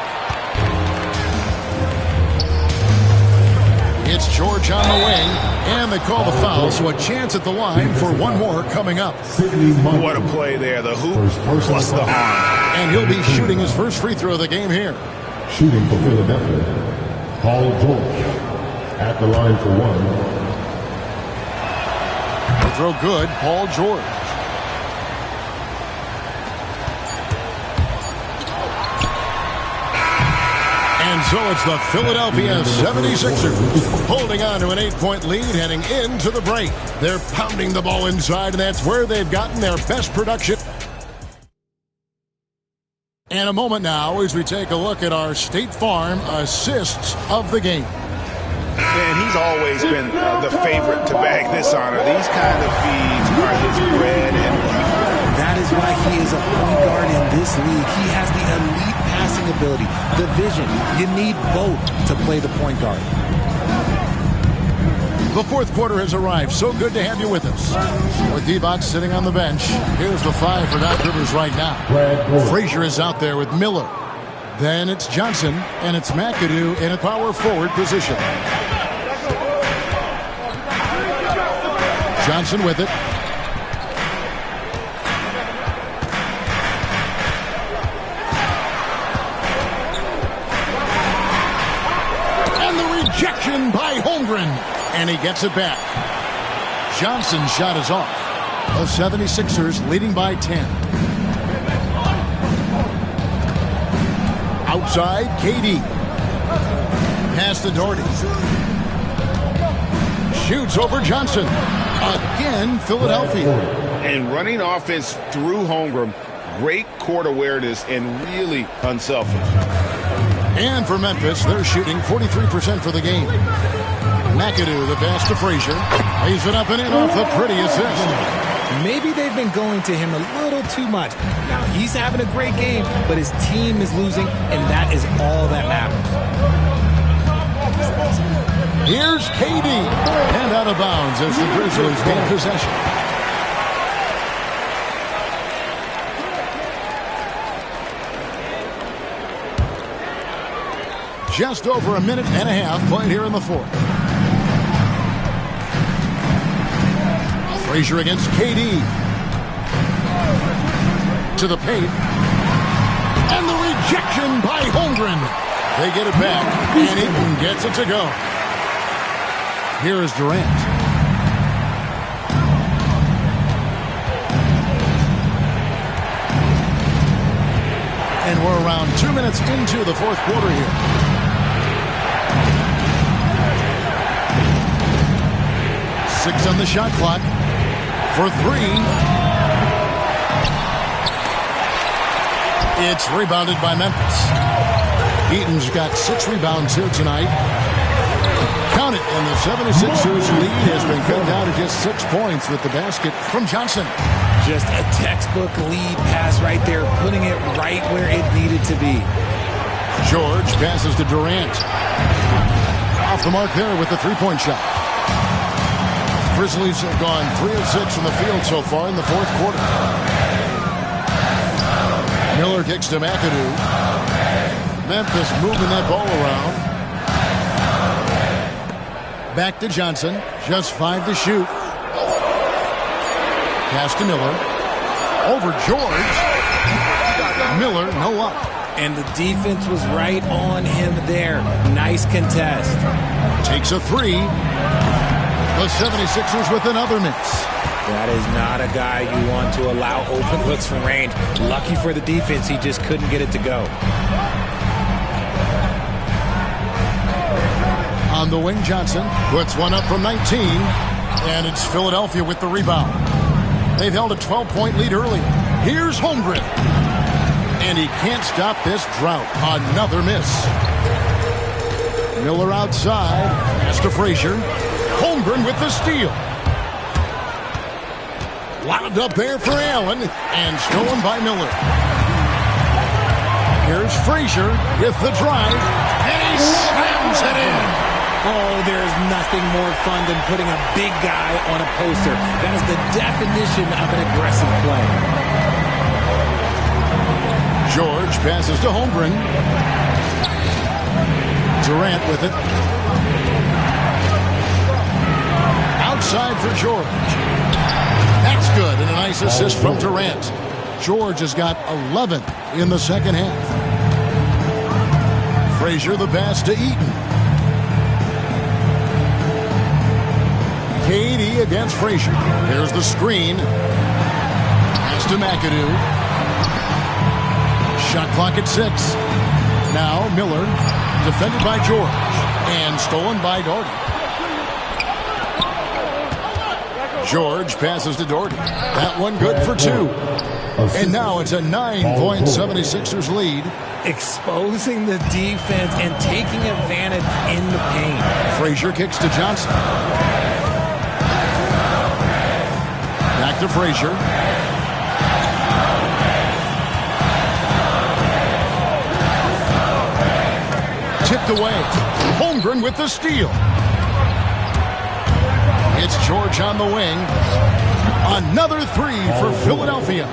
It's George on the wing, and they call the foul, so a chance at the line for one more coming up. What a play there. The hoop plus the arm. And he'll be shooting his first free throw of the game here. Shooting for Philadelphia, Paul George at the line for one. The throw good, Paul George. And so it's the Philadelphia 76ers holding on to an 8-point lead heading into the break. They're pounding the ball inside, and that's where they've gotten their best production. And a moment now as we take a look at our State Farm assists of the game. Man, he's always been the favorite to bag this honor. These kind of feeds are his bread and butter. That is why he is a point guard in this league. He has the elite passing ability, the vision. You need both to play the point guard. The fourth quarter has arrived. So good to have you with us. With Divac sitting on the bench, here's the five for Doc Rivers right now. Frazier is out there with Miller. Then it's Johnson, and it's McAdoo in a power forward position. Johnson with it. And the rejection by Holmgren. And he gets it back. Johnson's shot is off. The 76ers leading by 10. Outside, KD. Pass to Doherty. Shoots over Johnson. Again, Philadelphia. And running offense through Holmgren. Great court awareness and really unselfish. And for Memphis, they're shooting 43% for the game. McAdoo, the pass to Frazier. Lays it up and in off the pretty assist. Maybe they've been going to him a little too much. Now, he's having a great game, but his team is losing, and that is all that matters. Here's KD. And out of bounds as the Grizzlies gain possession. Just over a minute and a half played here in the fourth. Frazier against KD. To the paint. And the rejection by Holmgren. They get it back, and Ayton gets it to go. Here is Durant. And we're around 2 minutes into the fourth quarter here. Six on the shot clock. For three. It's rebounded by Memphis. Eaton's got 6 rebounds here tonight. Count it, and the 76ers lead has been cut down to just 6 points with the basket from Johnson. Just a textbook lead pass right there, putting it right where it needed to be. George passes to Durant. Off the mark there with the three-point shot. Grizzlies have gone 3 of 6 from the field so far in the fourth quarter. Miller kicks to McAdoo. Memphis moving that ball around. Back to Johnson. Just 5 to shoot. Pass to Miller. Over George. Miller, no luck. And the defense was right on him there. Nice contest. Takes a three. The 76ers with another miss. That is not a guy you want to allow open looks from range. Lucky for the defense, he just couldn't get it to go. On the wing, Johnson puts one up from 19. And it's Philadelphia with the rebound. They've held a 12-point lead early. Here's Holmgren. And he can't stop this drought. Another miss. Miller outside. Pass to Frazier. Holmgren with the steal. Lobbed up there for Allen. And stolen by Miller. Here's Frazier with the drive. And he slams it in. Oh, there's nothing more fun than putting a big guy on a poster. That is the definition of an aggressive play. George passes to Holmgren. Durant with it. Outside for George. That's good, and a nice assist from Durant. George has got 11 in the second half. Frazier the pass to Eaton. KD against Frazier. Here's the screen. Pass to McAdoo. Shot clock at 6. Now Miller, defended by George, and stolen by Doherty. George passes to Doherty. That one good for 2. And now it's a 9-point 76ers lead. Exposing the defense and taking advantage in the paint. Frazier kicks to Johnson. Back to Frazier. Tipped away. Holmgren with the steal. It's George on the wing. Another 3 for Philadelphia.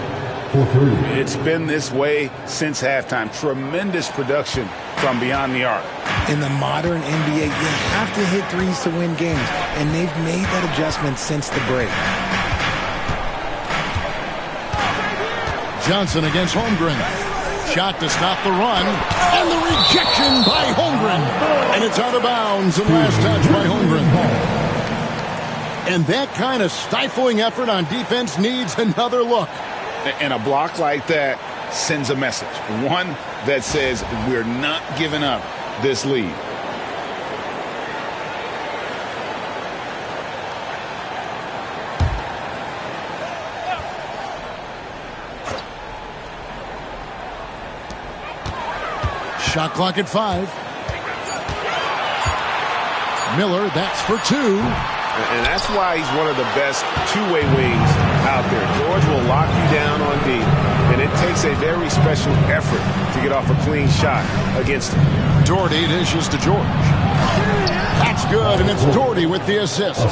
It's been this way since halftime. Tremendous production from beyond the arc. In the modern NBA, you have to hit threes to win games, and they've made that adjustment since the break. Johnson against Holmgren. Shot to stop the run, and the rejection by Holmgren. And it's out of bounds, and last touch by Holmgren. And that kind of stifling effort on defense needs another look. And a block like that sends a message. One that says we're not giving up this lead. Shot clock at 5. Miller, that's for 2. And that's why he's one of the best two-way wings out there. George will lock you down on D, and it takes a very special effort to get off a clean shot against him. Doherty dishes to George. That's good, and it's Doherty with the assist.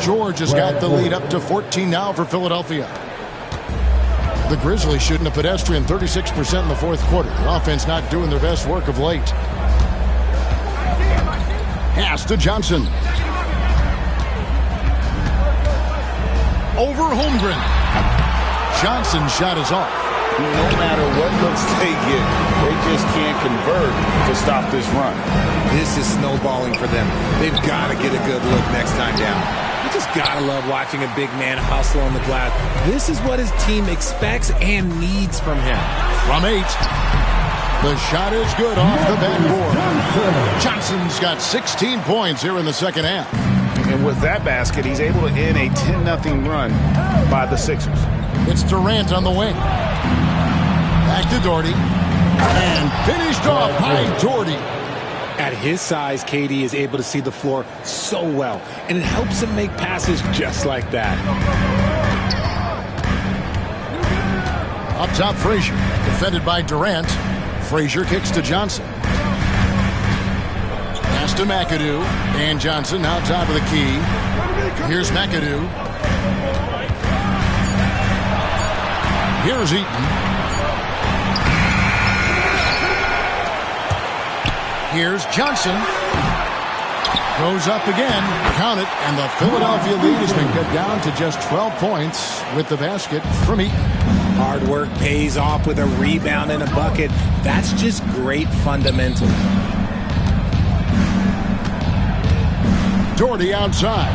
George has got the lead up to 14 now for Philadelphia. The Grizzlies shooting a pedestrian 36% in the fourth quarter. The offense not doing their best work of late. Pass to Johnson. Over Holmgren. Johnson's shot is off. No matter what looks they get, they just can't convert to stop this run. This is snowballing for them. They've got to get a good look next time down. You just got to love watching a big man hustle on the glass. This is what his team expects and needs from him. From 8. The shot is good off the backboard. Johnson's got 16 points here in the second half. And with that basket, he's able to end a 10-0 run by the Sixers. It's Durant on the wing. Back to Doherty. And finished off by Doherty. At his size, KD is able to see the floor so well, and it helps him make passes just like that. Up top, Frazier. Defended by Durant. Frazier kicks to Johnson. Pass to McAdoo. And Johnson now top of the key. Here's McAdoo. Here's Eaton. Here's Johnson. Goes up again. Count it. And the Philadelphia lead has been cut down to just 12 points with the basket from Eaton. Hard work pays off with a rebound and a bucket. That's just great fundamentals. Doherty outside.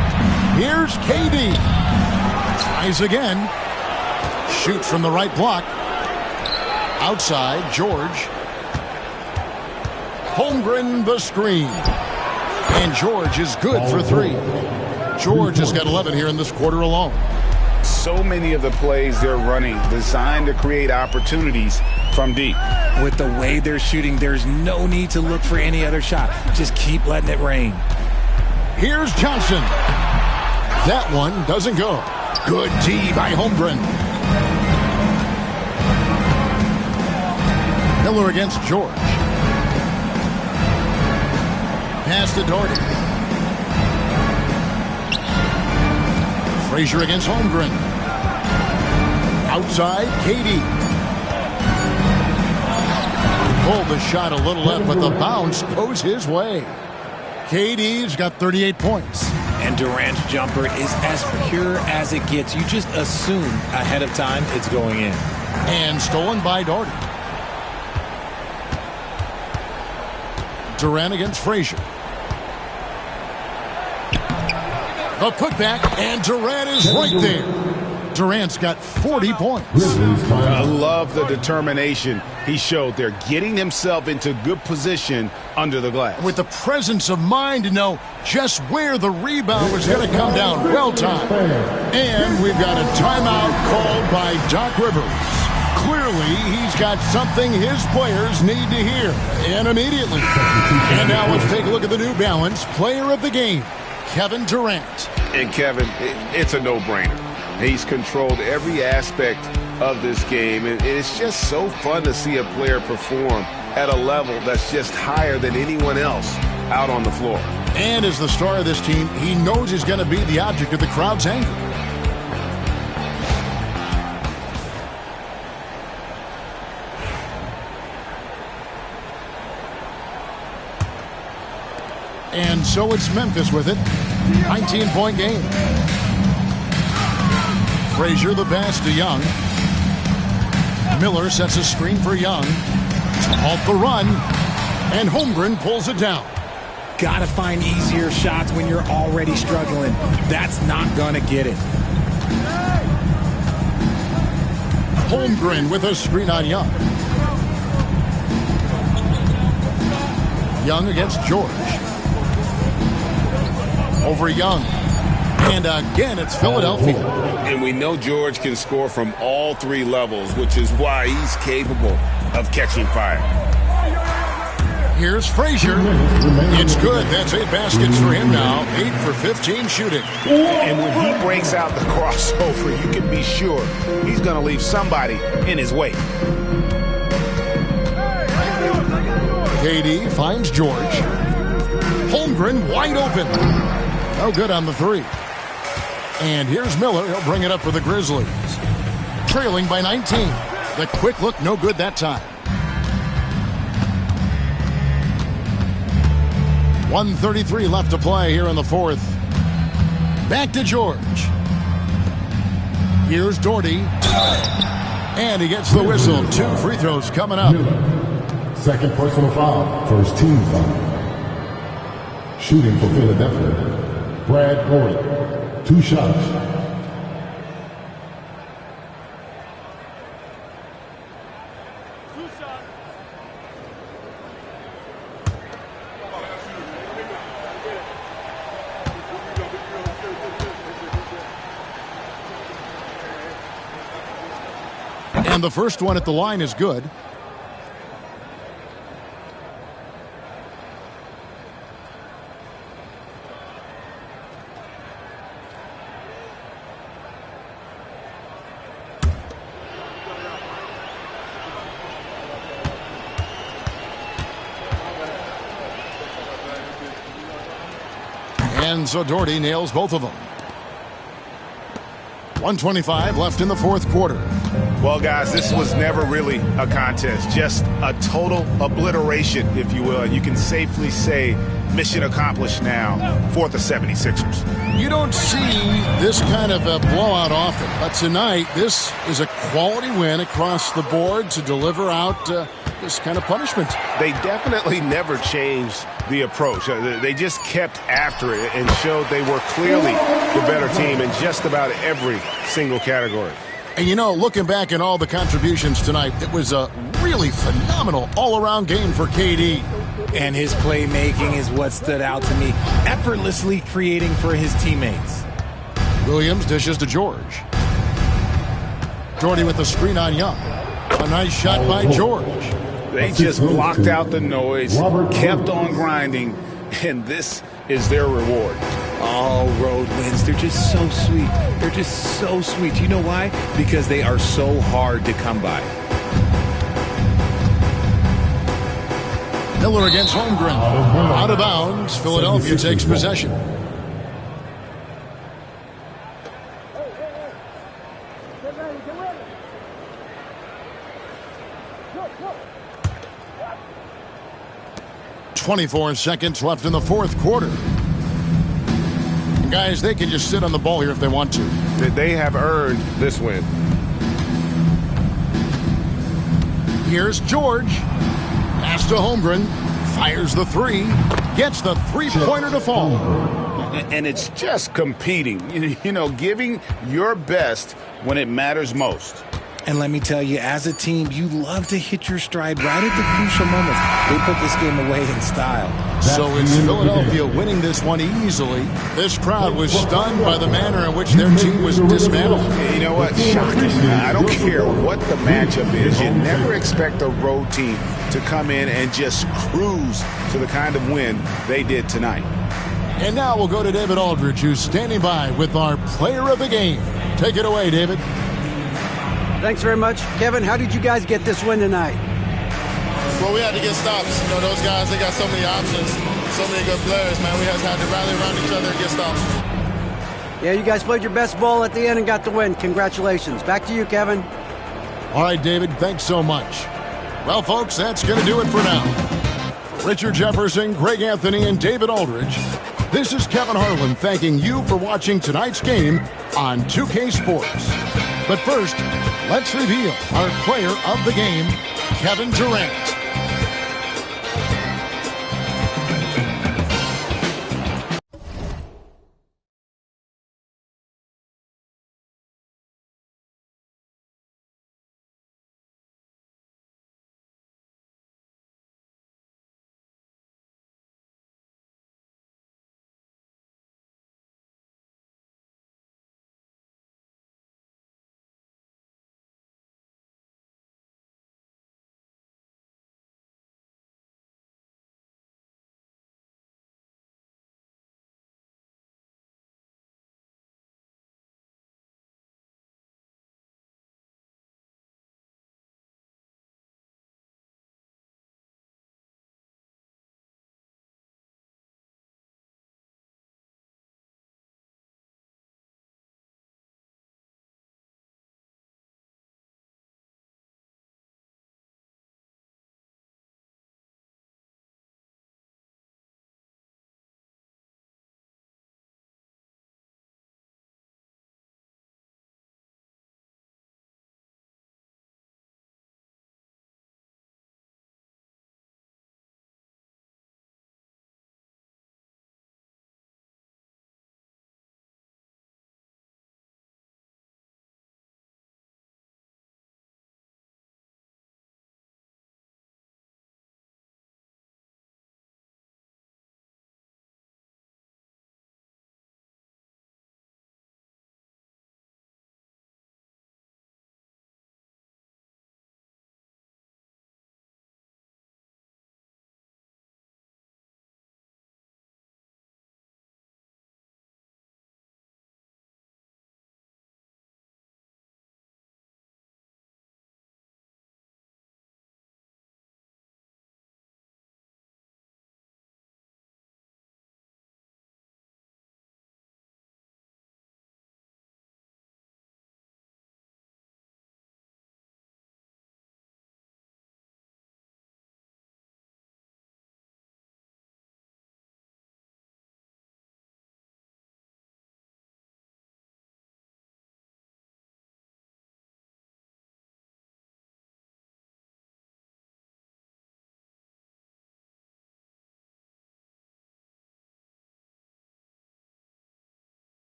Here's KD. Tries again. Shoots from the right block. Outside, George. Holmgren the screen. And George is good for 3. George has got 11 here in this quarter alone. So many of the plays they're running designed to create opportunities from deep. With the way they're shooting, there's no need to look for any other shot. Just keep letting it rain. Here's Johnson. That one doesn't go. Good D by Holmgren. Miller against George. Pass to Doherty. Frazier against Holmgren. Outside, KD. Pulled the shot a little left, but the bounce goes his way. KD's got 38 points. And Durant's jumper is as pure as it gets. You just assume ahead of time it's going in. And stolen by Doherty. Durant against Frazier. The putback, and Durant is right there. Durant's got 40 points. I love the determination he showed there, getting himself into good position under the glass. With the presence of mind to know just where the rebound was going to come down. Well timed. And we've got a timeout called by Doc Rivers. Clearly, he's got something his players need to hear, and immediately. And now let's take a look at the New Balance player of the game, Kevin Durant. And Kevin, it's a no-brainer. He's controlled every aspect of this game, and it's just so fun to see a player perform at a level that's just higher than anyone else out on the floor. And as the star of this team, he knows he's going to be the object of the crowd's anger. And so it's Memphis with it. 19-point game. Frazier the pass to Young. Miller sets a screen for Young. To halt the run. And Holmgren pulls it down. Gotta find easier shots when you're already struggling. That's not gonna get it. Holmgren with a screen on Young. Young against George. Over Young. And again, it's Philadelphia. And we know George can score from all three levels, which is why he's capable of catching fire. Here's Frazier. It's good. That's 8 baskets for him now. 8 for 15 shooting. And when he breaks out the crossover, you can be sure he's going to leave somebody in his way. KD finds George. Holmgren wide open. No good on the three. And here's Miller. He'll bring it up for the Grizzlies. Trailing by 19. The quick look, no good that time. 1:33 left to play here in the fourth. Back to George. Here's Doherty. And he gets the whistle. 2 free throws coming up. Second personal foul. First team foul. Shooting for Philadelphia. Brad Gordon. 2 shots. And the first one at the line is good. And so Doherty nails both of them. 1:25 left in the fourth quarter. Well, guys, this was never really a contest, just a total obliteration, if you will. And you can safely say mission accomplished now for the 76ers. You don't see this kind of a blowout often, but tonight this is a quality win across the board to deliver out this kind of punishment. They definitely never changed the approach. They just kept after it and showed they were clearly the better team in just about every single category. And, you know, looking back at all the contributions tonight, it was a really phenomenal all-around game for KD. And his playmaking is what stood out to me, effortlessly creating for his teammates. Williams dishes to George. Doherty with the screen on Young. A nice shot by George. They just blocked out the noise, kept on grinding, and this is their reward. All road wins. They're just so sweet. They're just so sweet. You know why? Because they are so hard to come by. Miller against Holmgren. Out of bounds. Philadelphia takes possession. .24 seconds left in the fourth quarter. Guys, they can just sit on the ball here if they want to. They have earned this win. Here's George. Pass to Holmgren. Fires the three. Gets the three-pointer to fall. And it's just competing. You know, giving your best when it matters most. And let me tell you, as a team, you love to hit your stride right at the crucial moments. They put this game away in style. So it's Philadelphia winning this one easily. This crowd was stunned by the manner in which their team was dismantled. You know what? Shocking. I don't care what the matchup is. You never expect a road team to come in and just cruise to the kind of win they did tonight. And now we'll go to David Aldridge, who's standing by with our player of the game. Take it away, David. Thanks very much. Kevin, how did you guys get this win tonight? Well, we had to get stops. You know, those guys, they got so many options, so many good players, man. We just had to rally around each other and get stops. Yeah, you guys played your best ball at the end and got the win. Congratulations. Back to you, Kevin. All right, David, thanks so much. Well, folks, that's going to do it for now. Richard Jefferson, Greg Anthony, and David Aldridge, this is Kevin Harlan thanking you for watching tonight's game on 2K Sports. But first, let's reveal our player of the game, Kevin Durant.